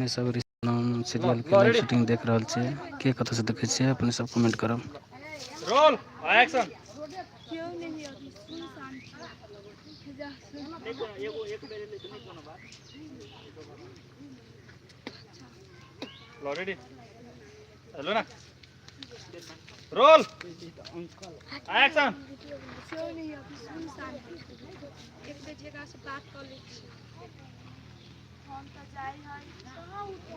सब नाम सीरियल के लाइव शूटिंग देख रहा छे के कत से देखे छे अपने सब कमेंट करब। Roll action. क्यों नहीं होती सुनसान देखो एगो एक बेर ले नहीं कोनो बात। लो रेडी हेलो ना रोल एक्शन। क्यों नहीं होती सुनसान एक जगह से बात कर ली हम तो जाई है कहां उठे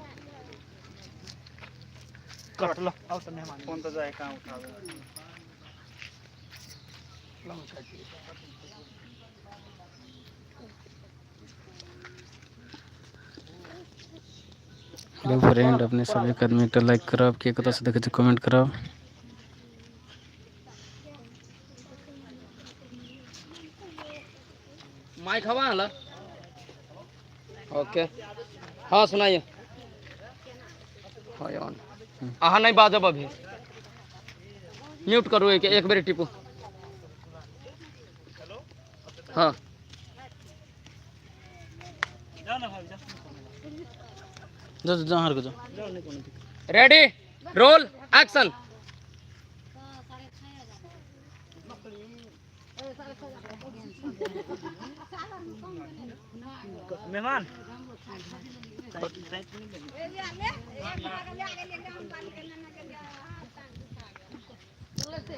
कट लो आओ तो मेहमान फोन तो जाए कहां उठावे लो चाहिए। हेलो फ्रेंड अपने सब एक आदमी एक लाइक करब के कत से देखे छे कमेंट करब। माइक हवा हला ओके हाँ सुनाइए। हाँ यार अहाँ नहीं बाजब अभी म्यूट करू एक बेर टिपू। हाँ जा जा हर को जा। Ready roll action. मेहमान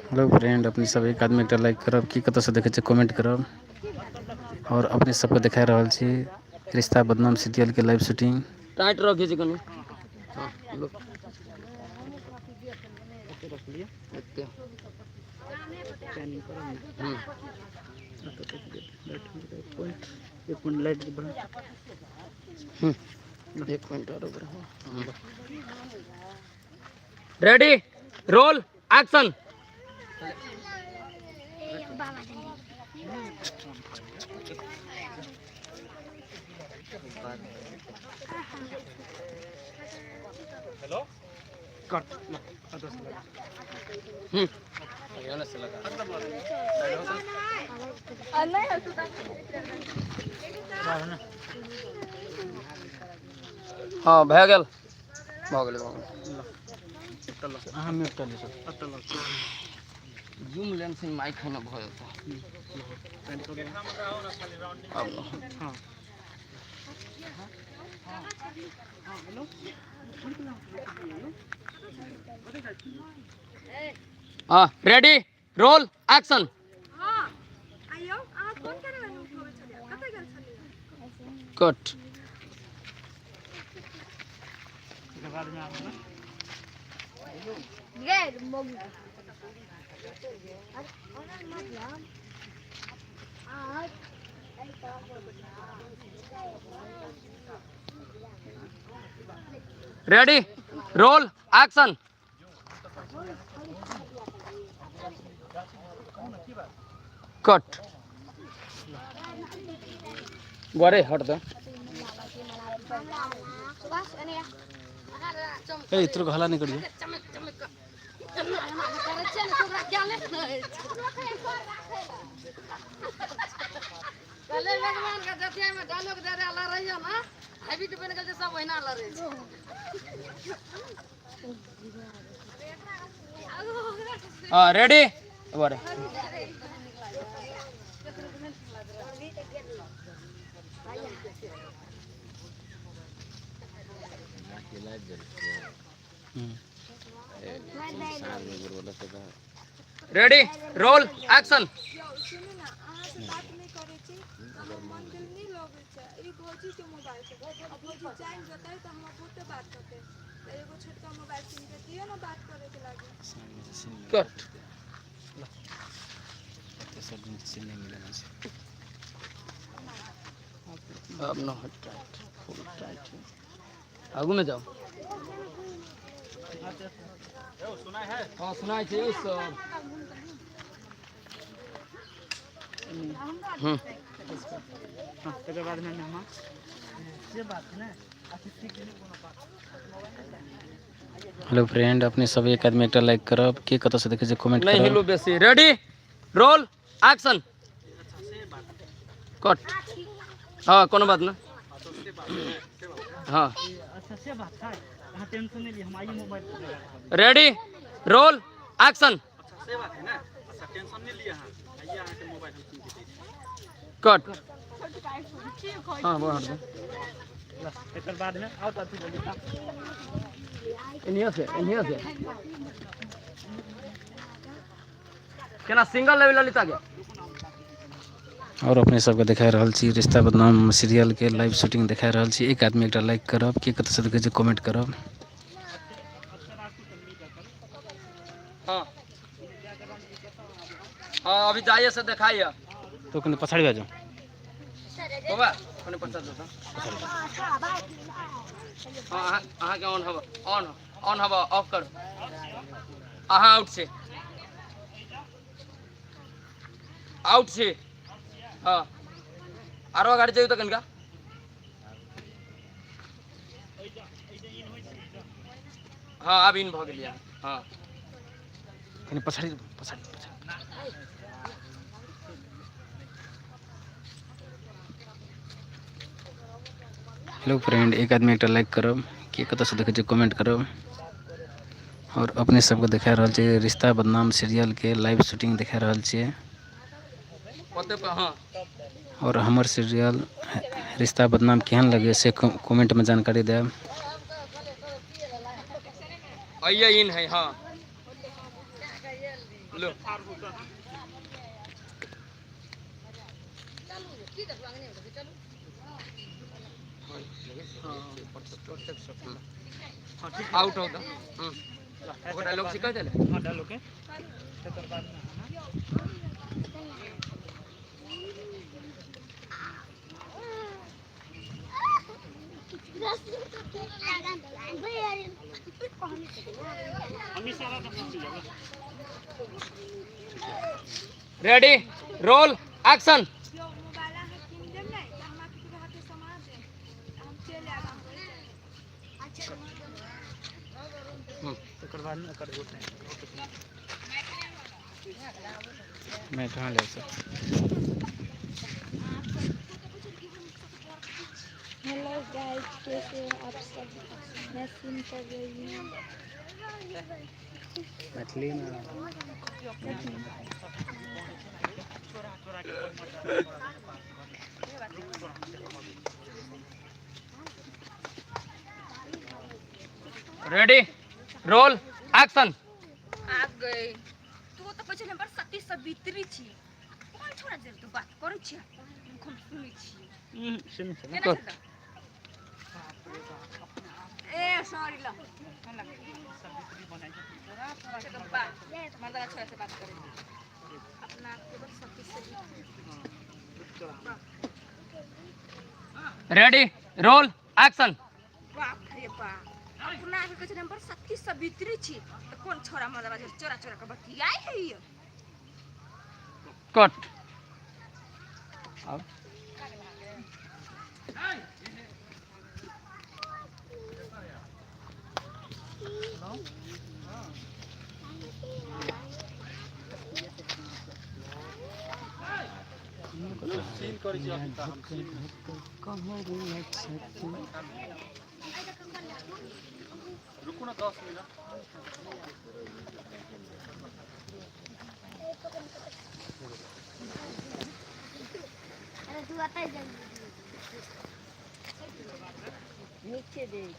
हेलो फ्रेंड अपने सब एक आदमी एक लाइक करब के कत से देखे छे कमेंट करब और अपने सबको दिखा रहल छी रिश्ता बदनाम सीरियल के लाइव शूटिंग। टाइट रखिए जी कनी। हाँ लो रख लिया एक मिनट लाइट बढ़ा एक मिनट और ready roll action. Hello cut लो हाँ भए गेल अहाँ म्यूट कर ली सर। जूम लेंस में माइक है ना भए जाता अब हाँ हाँ रेडी रोल एक्शन। हां आइयो आ फोन करे न उठावे छले कतै गेल छले कट के बाद में आना गेल मगु अरे ओना मतलब आज रेडी रोल एक्शन। कट गोरे हट दे ए इत्र को हला नहीं करियो। पहले भगवान का जतिया में डायलॉग दे रहा रहियो ना हैबिट बन गेल सब ओहिना लड़े छै। हां रेडी बारे रेडी रोल एक्शन। सुनु ना अहाँ से बात नहीं करे छी हमर मन दिल नहीं लगे छै ई भौजी के मोबाइल से अब भौजी जान जतै त हम बहुते बात करते त एगो छोटका मोबाइल सिम के दियो ना बात करे के लागे कट तो सब दिन से नहीं मिलना से अब ना हट टाइट फुल टाइट आगू में जाओ। सुना है हाँ सुनाई छै सब के बाद में मेहमान से बात है ना अतिथि के कोनो बात। हेलो फ्रेंड अपने सब एक आदमी एक लाइक करब के कत से देखे छे कमेंट नहीं करब। हिलो बेसी रेडी रोल एक्शन। कट हाँ कोनो बात ना हाँ अच्छा से बात है, अहाँ टेंशन नहीं ली, हम आइए मोबाइल पे लगा देब। रेडी रोल एक्शन अच्छा से बात है ना, अच्छा टेंशन नहीं लिए अहाँ, आइए अहाँ के मोबाइल हम किन के दै छी। कट हाँ वो हट दो एकर बाद में आओ अथी बोली था। इन्हीं से केना सिंगल लेवल ललिता के और अपने सबके देखा रहल छी रिश्ता बदनाम सीरियल के लाइव शूटिंग देखा रहल छी। एक आदमी एकटा लाइक करब, की कतऽ से देखै छी कमेंट करब। हाँ हाँ अभी जाइए से दिखाइए तो कने पछाड़ी भए जाओ। बाबा कने पछा दो हाँ अहाँ के ऑन हवा ऑफ करो अहाँ आउट से हाँ आरो गाड़ी चाहिए तो कनका हाँ अब इन भ गेलिए हाँ कने पछाड़ी। हेलो फ्रेंड, एक आदमी एकटा लाइक करब, की कतऽ से देखै छी कमेंट करब। और अपने सबके देखा रहल छी रिश्ता बदनाम सीरियल के लाइव शूटिंग देखा रहल छियै। पते पे हाँ और हमर सीरियल रिश्ता बदनाम केहन लगे से कमेंट में जानकारी देब। आइए इन है हाँ लो आउट होता वो डायलॉग सिखा चले हाँ डालो के एकर बाद में हम सारा का पूछ लिया। रेडी रोल एक्शन जो मोबाइल अहाँ किन देब ने तऽ हमरा केकरो हाथे समा देब, हम चलि आएब अहाँ। एकर बाद में एकर वोट मैं कहाँ ले सर। हेलो गाइस, कैसे हो आप सब? मैं सुन कर रही हूँ। मैथिली में रेडी रोल एक्शन आब गई तू तो कहै छै नंबर 37 सावित्री छी कोन छोड़ा जे तू बात करै छी हम सुनै छी सुन केना छै ए सॉरी ल सावित्री बनाई अच्छा तो बात मर्दा छोरा से बात करे अपना केवल 37 रेडी रोल एक्शन बाप रे बाप अपना के कहै छै नंबर 37 सावित्री छी तो कोन छोरा मर्दा चोरा चोरा के बतियाई है ये कट अब सीन करै छी अभी तक हम रुकू ना 10 मिनट अरे तू आता है जल्दी नीचे देख।